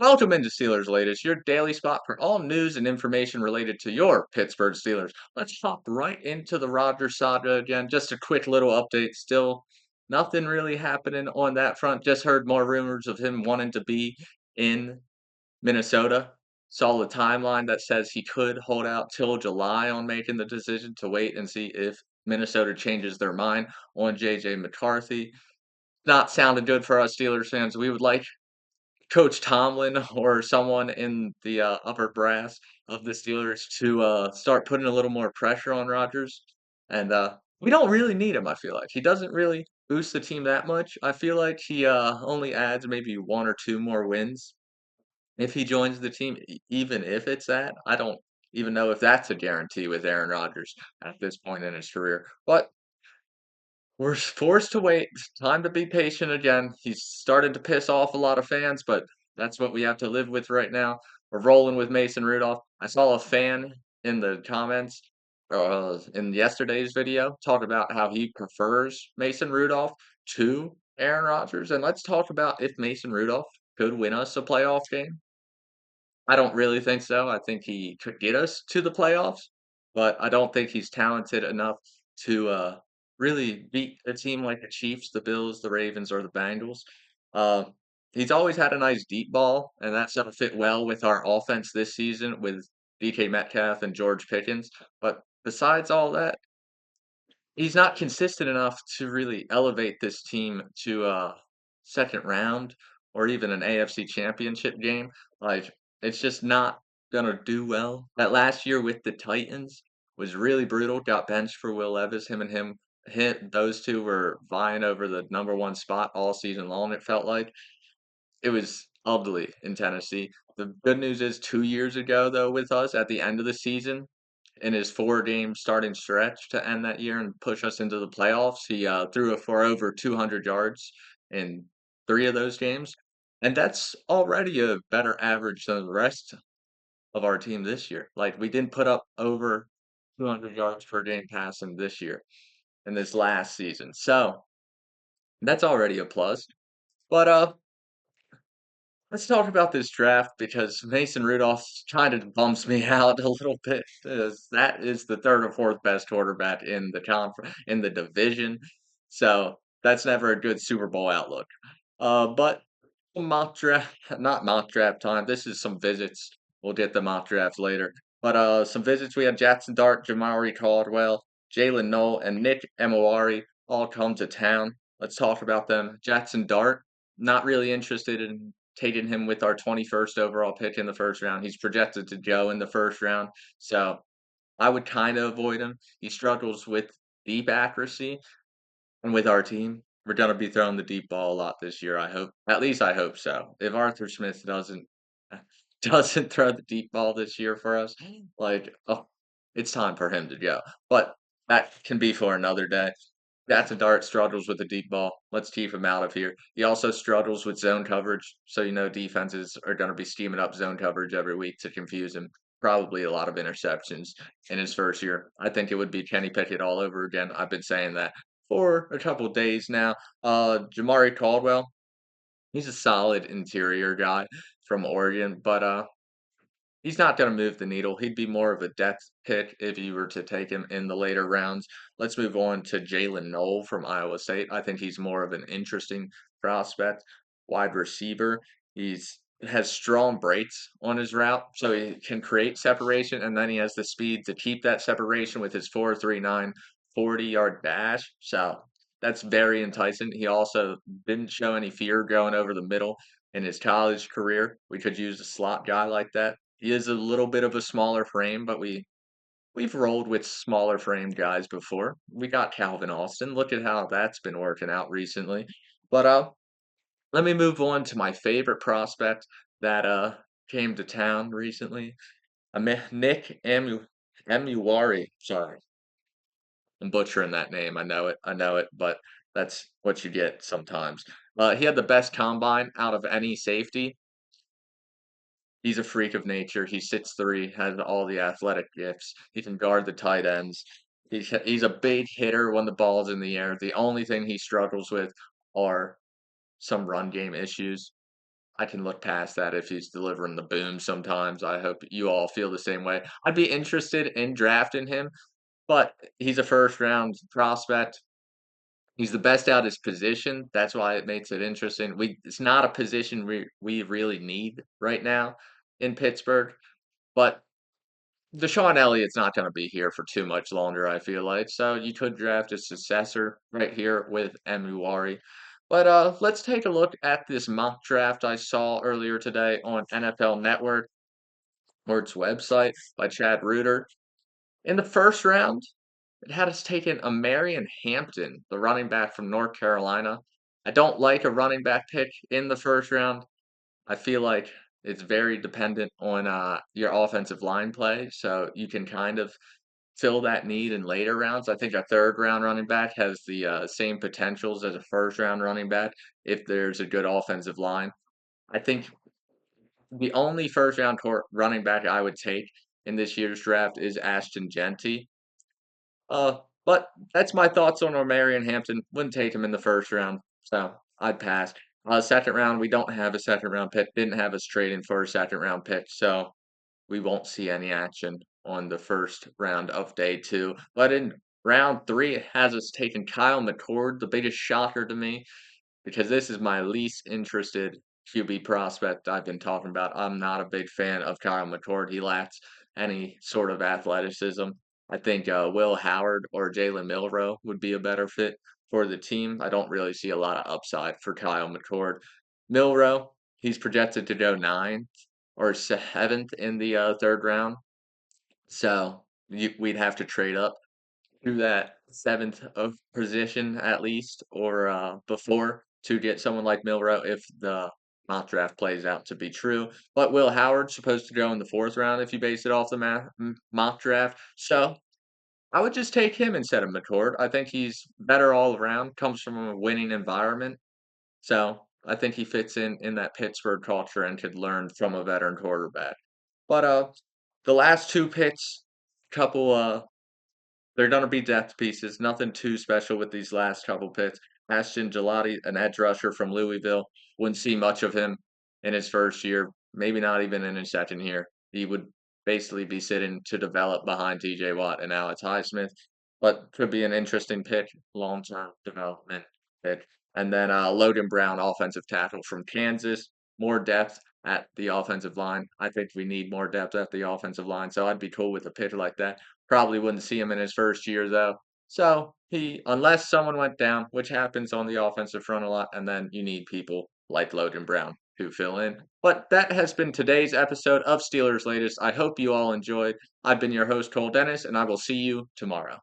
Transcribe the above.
Welcome into Steelers Latest, your daily spot for all news and information related to your Pittsburgh Steelers. Let's hop right into the Rodgers saga again. Just a quick little update. Still, nothing really happening on that front. Just heard more rumors of him wanting to be in Minnesota. Saw the timeline that says he could hold out till July on making the decision to wait and see if Minnesota changes their mind on JJ McCarthy. Not sounding good for us Steelers fans. We would like Coach Tomlin or someone in the upper brass of the Steelers to start putting a little more pressure on Rodgers. And we don't really need him, I feel like. He doesn't really boost the team that much. I feel like he only adds maybe one or two more wins if he joins the team, even if it's that. I don't even know if that's a guarantee with Aaron Rodgers at this point in his career. But we're forced to wait. Time to be patient again. He's started to piss off a lot of fans, but that's what we have to live with right now. We're rolling with Mason Rudolph. I saw a fan in the comments in yesterday's video talk about how he prefers Mason Rudolph to Aaron Rodgers. And let's talk about if Mason Rudolph could win us a playoff game. I don't really think so. I think he could get us to the playoffs, but I don't think he's talented enough to really beat a team like the Chiefs, the Bills, the Ravens, or the Bengals. Uh, he's always had a nice deep ball, and that's going to fit well with our offense this season with DK Metcalf and George Pickens. But besides all that, he's not consistent enough to really elevate this team to a second round or even an AFC championship game. Like, it's just not gonna do well. That last year with the Titans was really brutal. Got benched for Will Levis. Him and him hit those two were vying over the number one spot all season long, it felt like. It was ugly in Tennessee. The good news is 2 years ago, though, with us at the end of the season, in his four-game starting stretch to end that year and push us into the playoffs. He threw it for over 200 yards in three of those games, and that's already a better average than the rest of our team this year. Like we didn't put up over 200 yards per game passing this year in this last season, so that's already a plus. But let's talk about this draft because Mason Rudolph kind of bums me out a little bit. As that is the third or fourth best quarterback in the in the division, so that's never a good Super Bowl outlook. But mock draft, not mock draft time. This is some visits. We'll get the mock draft later. But some visits. We had Jackson Dart, Jamari Caldwell, Jalen Noel, and Nick Emowari all come to town. Let's talk about them. Jackson Dart, not really interested in taking him with our 21st overall pick in the first round. He's projected to go in the first round, so I would kind of avoid him. He struggles with deep accuracy, and with our team, we're gonna be throwing the deep ball a lot this year. I hope, at least I hope so. If Arthur Smith doesn't throw the deep ball this year for us, like oh, it's time for him to go. But that can be for another day. That's a Dart struggles with the deep ball. Let's keep him out of here. He also struggles with zone coverage, so you know defenses are going to be scheming up zone coverage every week to confuse him. Probably a lot of interceptions in his first year. I think it would be Kenny Pickett all over again. I've been saying that for a couple of days now. Jamari Caldwell, he's a solid interior guy from Oregon, but he's not gonna move the needle. He'd be more of a depth pick if you were to take him in the later rounds. Let's move on to Jalen Noel from Iowa State. I think he's more of an interesting prospect, wide receiver. He's has strong breaks on his route, so he can create separation, and then he has the speed to keep that separation with his 4.39 40-yard dash. So that's very enticing. He also didn't show any fear going over the middle in his college career. We could use a slot guy like that. He is a little bit of a smaller frame, but we've rolled with smaller frame guys before. We got Calvin Austin. Look at how that's been working out recently. But let me move on to my favorite prospect that came to town recently. Nick Emuwari. Sorry, I'm butchering that name. I know it, but that's what you get sometimes. He had the best combine out of any safety. He's a freak of nature. He's 6'3", has all the athletic gifts. He can guard the tight ends. He's a big hitter when the ball's in the air. The only thing he struggles with are some run game issues. I can look past that if he's delivering the boom sometimes. I hope you all feel the same way. I'd be interested in drafting him, but he's a first round prospect. He's the best at his position. That's why it makes it interesting. It's not a position we really need right now in Pittsburgh, but Deshaun Elliott's not going to be here for too much longer, I feel like. So you could draft a successor right here with Emuwari. But let's take a look at this mock draft I saw earlier today on NFL Network or its website by Chad Reuter. In the first round, it had us taking a Marion Hampton, the running back from North Carolina. I don't like a running back pick in the first round. I feel like it's very dependent on your offensive line play, so you can kind of fill that need in later rounds. I think a third round running back has the same potentials as a first round running back if there's a good offensive line. I think the only first round running back I would take in this year's draft is Ashton Genty. But that's my thoughts on Omarion Hampton. Wouldn't take him in the first round, so I'd pass. Second round, we don't have a second round pick. Didn't have us trading for a second round pick, so we won't see any action on the first round of day two. But in round three, it has us taking Kyle McCord, the biggest shocker to me because this is my least interested QB prospect I've been talking about. I'm not a big fan of Kyle McCord. He lacks any sort of athleticism. I think Will Howard or Jalen Milrow would be a better fit for the team. I don't really see a lot of upside for Kyle McCord. Milrow, he's projected to go ninth or seventh in the third round. So we'd have to trade up to that seventh of position at least, or before to get someone like Milrow if the mock draft plays out to be true. But Will Howard's supposed to go in the fourth round if you base it off the mock draft. So I would just take him instead of McCord. I think he's better all around, comes from a winning environment. So I think he fits in that Pittsburgh culture and could learn from a veteran quarterback. But the last two picks, couple they're gonna be depth pieces, nothing too special with these last couple picks. Ashton Gelati, an edge rusher from Louisville, wouldn't see much of him in his first year, maybe not even in his second year. He would basically be sitting to develop behind TJ Watt and Alex Highsmith, but could be an interesting pick, long-term development pick. And then Logan Brown, offensive tackle from Kansas, more depth at the offensive line. I think we need more depth at the offensive line, so I'd be cool with a pick like that. Probably wouldn't see him in his first year though. So unless someone went down, which happens on the offensive front a lot, and then you need people like Logan Brown to fill in. But that has been today's episode of Steelers Latest. I hope you all enjoyed. I've been your host, Cole Dennis, and I will see you tomorrow.